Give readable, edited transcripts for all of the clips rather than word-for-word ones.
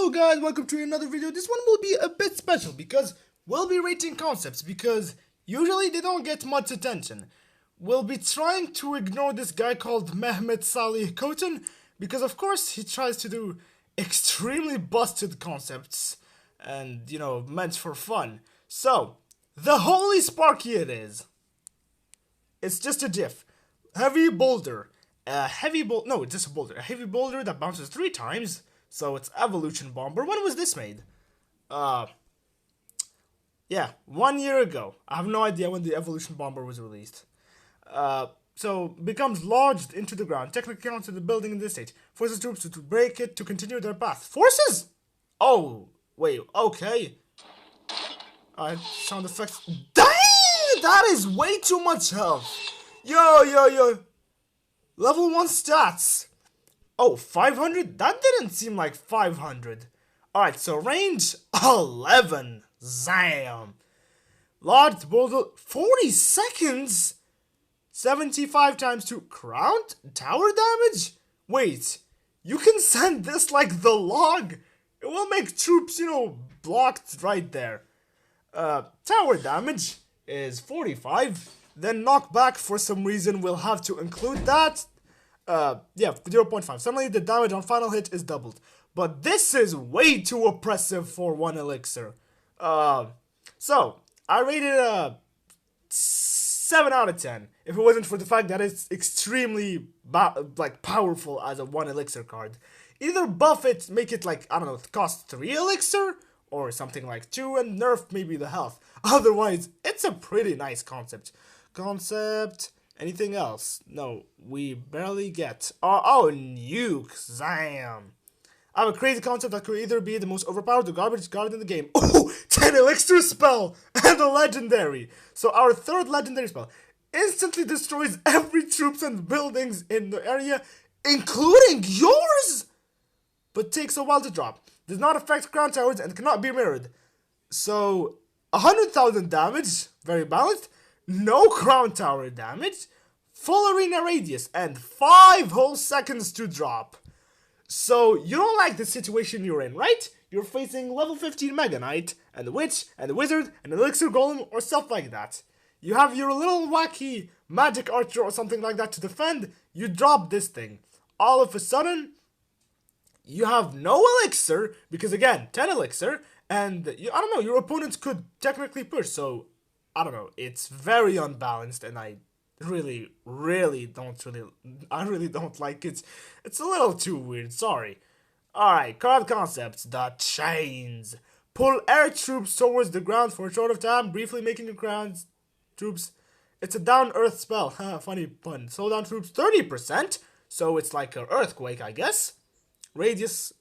Hello guys, welcome to another video. This one will be a bit special because we'll be rating concepts because usually they don't get much attention. We'll be trying to ignore this guy called Mehmet Salih Kotan because of course he tries to do extremely busted concepts and meant for fun. So, the Holy Sparky it is. It's just a GIF. Heavy boulder. No, it's just a boulder. A heavy boulder that bounces 3 times. So it's Evolution Bomber. When was this made? Yeah, 1 year ago. I have no idea when the Evolution Bomber was released. So becomes lodged into the ground. Technically counts as the building in this state. Forces troops to break it to continue their path. Forces? Oh, wait, okay. Sound effects. Dang! That is way too much health. Yo. Level 1 stats. Oh, 500? That didn't seem like 500. Alright, so range 11. Zam. Large boulder 40 seconds? 75 times 2 crown tower damage? Wait, you can send this like the log? It will make troops, blocked right there. Tower damage is 45. Then knockback, for some reason, we'll have to include that. 0.5. Suddenly the damage on final hit is doubled. But this is way too oppressive for 1 elixir. So, I rated a 7 out of 10. If it wasn't for the fact that it's extremely, powerful as a 1 elixir card. Either buff it, make it cost 3 elixir, or something like 2, and nerf maybe the health. Otherwise, it's a pretty nice concept. Anything else? No, we barely get. Oh, nuke. Zam. I have a crazy concept that could either be the most overpowered or garbage card in the game. Oh, 10 elixir spell and a legendary. So our third legendary spell instantly destroys every troops and buildings in the area, including yours, but takes a while to drop. Does not affect crown towers and cannot be mirrored. So 100,000 damage, very balanced. No crown tower damage, full arena radius, and 5 whole seconds to drop. So, you don't like the situation you're in, right? You're facing level 15 Mega Knight, and the Witch, and the Wizard, and the Elixir Golem, or stuff like that. You have your little wacky Magic Archer or something like that to defend, you drop this thing. All of a sudden, you have no Elixir, because again, 10 Elixir, and your opponents could technically push, so I don't know, it's very unbalanced, and I really don't like it. It's a little too weird, sorry. Alright, card concepts. The chains. Pull air troops towards the ground for a short of time, briefly making your ground troops. It's a down earth spell. Funny pun. Slow down troops 30%, so it's like an earthquake, I guess. Radius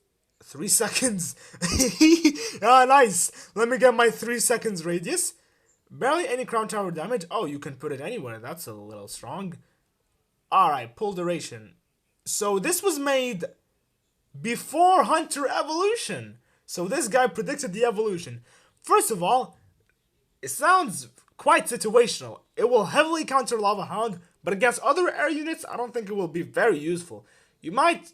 3 seconds. Nice. Let me get my 3 seconds radius. Barely any crown tower damage. Oh, you can put it anywhere. That's a little strong. Alright, pull duration. So this was made before Hunter Evolution. So this guy predicted the evolution. First of all, it sounds quite situational. It will heavily counter Lava Hound, but against other air units, I don't think it will be very useful. You might,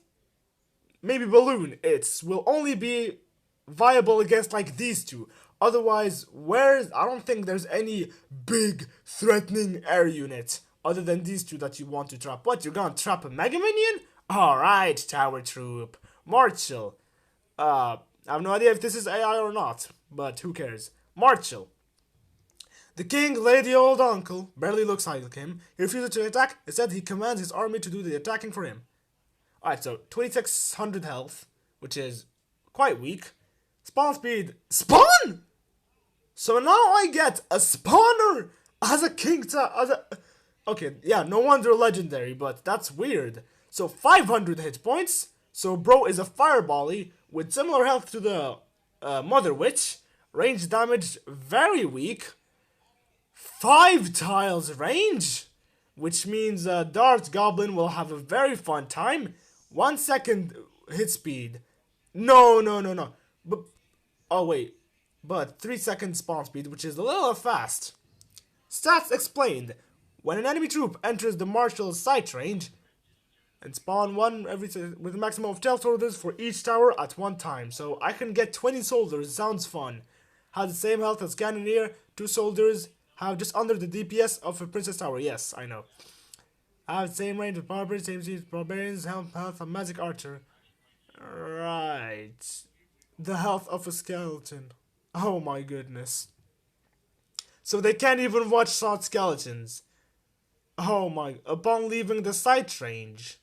maybe Balloon. It will only be viable against these two. Otherwise, I don't think there's any big threatening air unit other than these two that you want to trap. What, you're gonna trap a Mega Minion? Alright, Tower Troop. Marshall. I have no idea if this is AI or not, but who cares. Marshall. The king, lady, old uncle, barely looks like him. He refuses to attack. Instead, he commands his army to do the attacking for him. Alright, so 2600 health, which is quite weak. Spawn speed. Spawn?! So now I get a spawner as a king okay, yeah, no wonder legendary, but that's weird. So 500 hit points. So bro is a firebally with similar health to the Mother Witch. Range damage very weak. 5 tiles range, which means Dart Goblin will have a very fun time. 1 second hit speed. No. But oh wait. But 3 seconds spawn speed, which is a little fast. Stats explained. When an enemy troop enters the marshal's sight range, And spawn one with a maximum of 12 soldiers for each tower at one time. So I can get 20 soldiers. Sounds fun. Has the same health as Cannoneer. 2 soldiers have just under the DPS of a Princess Tower. Yes, I know. Have the same range with Barbarians, same speed with Barbarians, health of Magic Archer. Right. The health of a skeleton. Oh my goodness. So they can't even watch shot skeletons. Oh my. Upon leaving the sight range.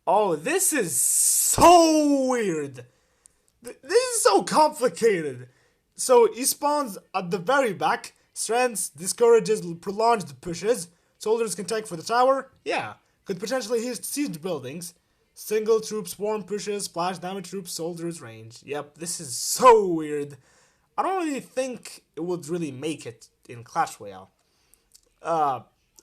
Oh, this is so weird. This is so complicated. So he spawns at the very back. Strength discourages prolonged pushes. Soldiers can tank for the tower. Yeah. Could potentially siege buildings. Single troop swarm pushes. Splash damage troops. Soldiers range. Yep, this is so weird. I don't really think it would really make it in Clash Royale.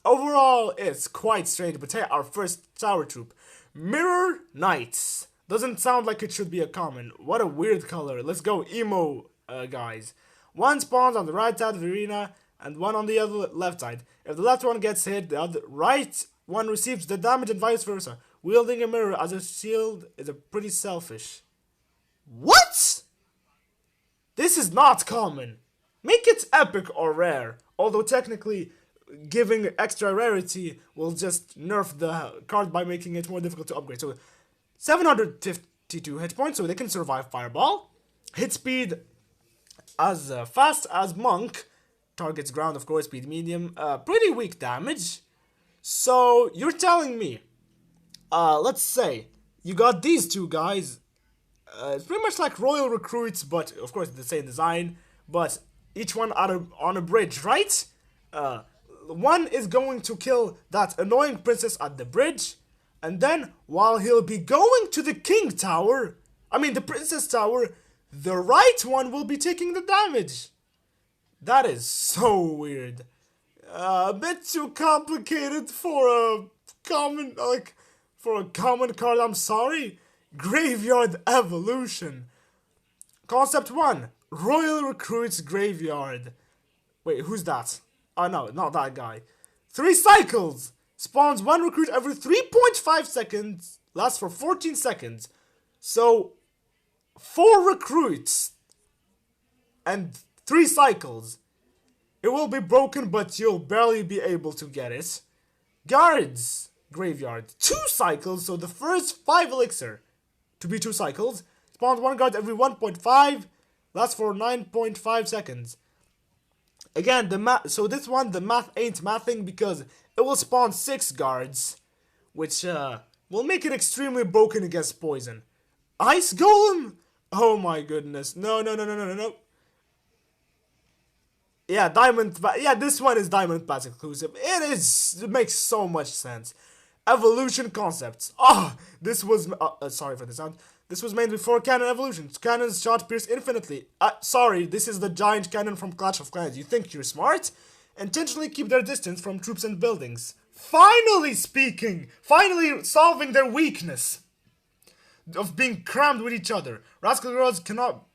Overall, it's quite strange, but hey, our first tower troop. Mirror Knights. Doesn't sound like it should be a common. What a weird color. Let's go emo, guys. One spawns on the right side of the arena, and one on the other left side. If the left one gets hit, the other right one receives the damage and vice versa. Wielding a mirror as a shield is a pretty selfish. What? This is not common. Make it epic or rare. Although technically, giving extra rarity will just nerf the card by making it more difficult to upgrade. So 752 hit points, so they can survive Fireball. Hit speed as fast as Monk. Targets ground, of course, speed medium. Pretty weak damage. So you're telling me, let's say you got these two guys. It's pretty much like Royal Recruits, but of course the same design. But each one on a bridge, right? One is going to kill that annoying princess at the bridge, and then while he'll be going to the king tower, the princess tower, the right one will be taking the damage. That is so weird. A bit too complicated for a common card. I'm sorry. Graveyard Evolution. Concept 1. Royal Recruits Graveyard. Wait, who's that? Oh no, not that guy. 3 cycles. Spawns 1 recruit every 3.5 seconds. Lasts for 14 seconds. So, 4 recruits. And 3 cycles. It will be broken, but you'll barely be able to get it. Guards Graveyard. 2 cycles, so the first 5 elixir to be 2 cycles. Spawns 1 guard every 1.5. Lasts for 9.5 seconds. Again, the math ain't mathing because it will spawn 6 guards, which will make it extremely broken against poison. Ice Golem? Oh my goodness. No. Yeah, this one is Diamond Pass exclusive. It makes so much sense. Evolution concepts. This was, sorry for the sound. This was made before Cannon Evolution. Cannons shot pierce infinitely. Sorry, this is the giant cannon from Clash of Clans. You think you're smart? Intentionally keep their distance from troops and buildings. Finally solving their weakness of being crammed with each other. Rascal Girls cannot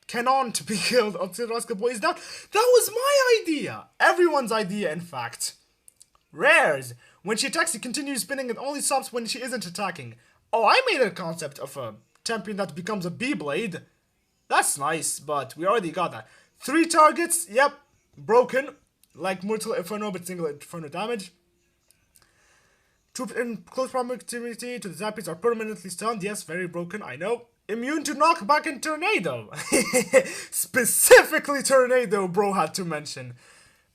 be killed until Rascal Boy is down. That was my idea. Everyone's idea, in fact. Rares. When she attacks, she continues spinning and only stops when she isn't attacking. Oh, I made a concept of a champion that becomes a B-Blade. That's nice, but we already got that. 3 targets, yep, broken. Like Mortal Inferno, but single Inferno damage. Troops in close proximity to the Zappies are permanently stunned. Yes, very broken, I know. Immune to knockback and tornado. Specifically tornado, bro had to mention.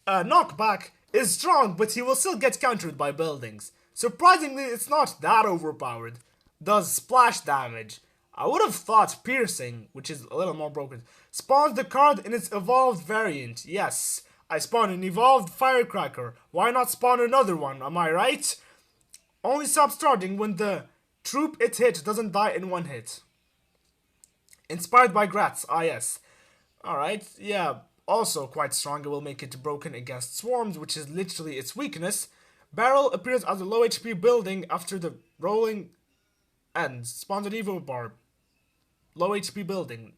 Knockback is strong, but he will still get countered by buildings. Surprisingly, it's not that overpowered. Does splash damage. I would have thought piercing, which is a little more broken. Spawns the card in its evolved variant. Yes, I spawned an evolved firecracker. Why not spawn another one, am I right? Only stops starting when the troop it hit doesn't die in 1 hit. Inspired by Gratz, yes. Alright, yeah, also quite strong. It will make it broken against swarms, which is literally its weakness. Barrel appears as a low HP building after the rolling ends. Spawns an Evo bar. Low HP building.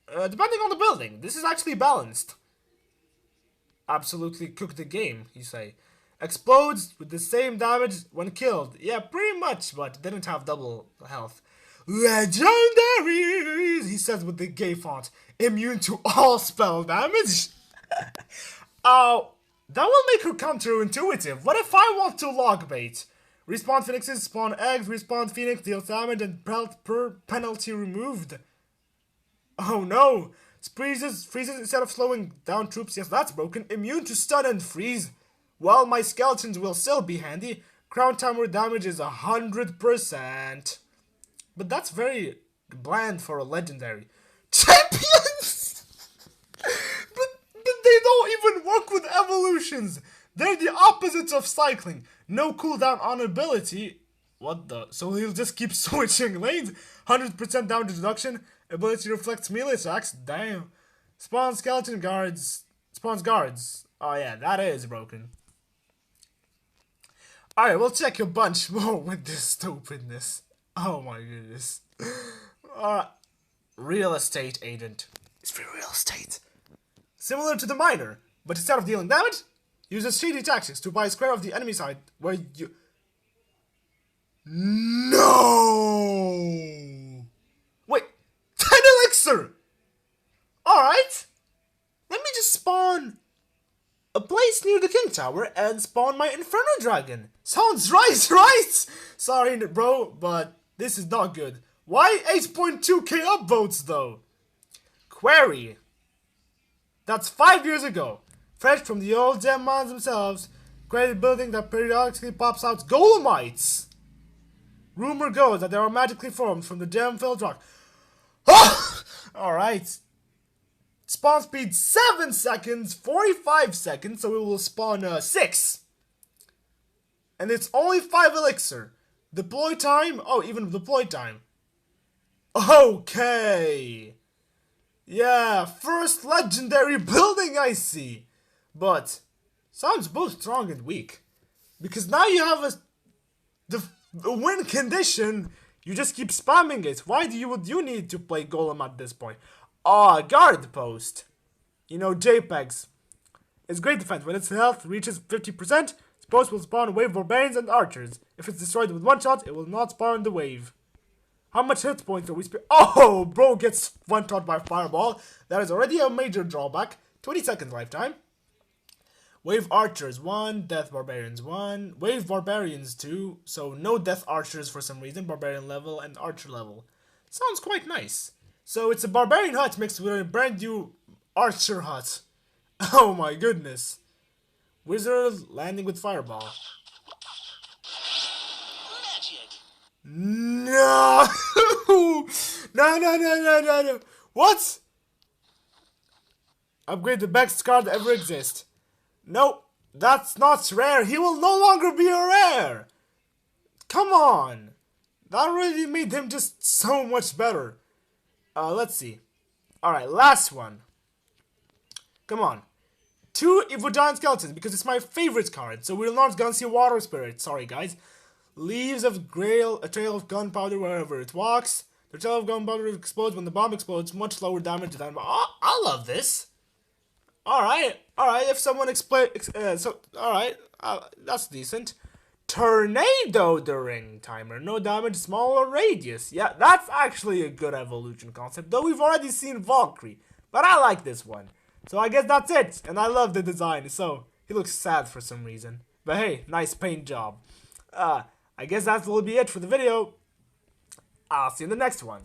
Depending on the building. This is actually balanced. Absolutely cook the game, you say. Explodes with the same damage when killed. Yeah, pretty much, but didn't have double health. Legendaries, he says with the gay font. Immune to all spell damage? Oh, that will make her counterintuitive. What if I want to log bait? Respawn phoenixes, spawn eggs, respawn phoenix, deals damage, and penalty removed. Oh no! Freezes instead of slowing down troops. Yes, that's broken. Immune to stun and freeze. Well, my skeletons will still be handy. Crown timer damage is 100%. But that's very bland for a legendary. Champions! but they don't even work with evolutions. They're the opposites of cycling. No cooldown on ability. What the? So he'll just keep switching lanes. 100% damage reduction. Ability reflects melee attacks. Damn. Spawns guards. Oh yeah, that is broken. Alright, we'll check a bunch more with this stupidness. Oh my goodness. Real estate agent. It's for real estate. Similar to the miner, but instead of dealing damage, uses shady tactics to buy a square of the enemy side where you... No! Wait, 10 elixir! Alright. Let me just spawn a place near the King Tower and spawn my Inferno Dragon. Sounds right? Sorry, bro, but this is not good. Why 8.2k upvotes, though? Query. That's 5 years ago. Fresh from the old gem mines themselves. Created building that periodically pops out Golemites. Rumor goes that they are magically formed from the gem-filled rock. Alright. Spawn speed 7 seconds, 45 seconds, so it will spawn 6. And it's only 5 elixir. Deploy time? Oh, even deploy time. Okay. Yeah, first legendary building I see. But sounds both strong and weak. Because now you have the win condition, you just keep spamming it. Why would you need to play Golem at this point? Guard post. You know, JPEGs. It's great defense. When its health reaches 50%, its post will spawn wave barbarians and archers. If it's destroyed with one shot, it will not spawn the wave. How much hit points are we spend? Oh, bro gets one shot by fireball. That is already a major drawback. 20 seconds lifetime. Wave archers 1, death barbarians 1, wave barbarians 2. So no death archers for some reason. Barbarian level and archer level. Sounds quite nice. So it's a barbarian hut mixed with a brand new archer hut. Oh my goodness. Wizard landing with fireball. No! No. What? Upgrade the best card that ever exists. Nope, that's not rare. He will no longer be a rare. Come on. That really made him just so much better. Let's see. Alright, last one. Come on. 2 Evo Giant Skeletons, because it's my favorite card. So we're not gonna see Water Spirit. Sorry, guys. Leaves of Grail, a trail of gunpowder wherever it walks. The trail of gunpowder explodes when the bomb explodes. Much lower damage than... Oh, I love this. Alright. If someone alright. That's decent. Tornado during timer. No damage, smaller radius. Yeah, that's actually a good evolution concept. Though we've already seen Valkyrie. But I like this one. So I guess that's it. And I love the design. So, he looks sad for some reason. But hey, nice paint job. I guess that will be it for the video. I'll see you in the next one.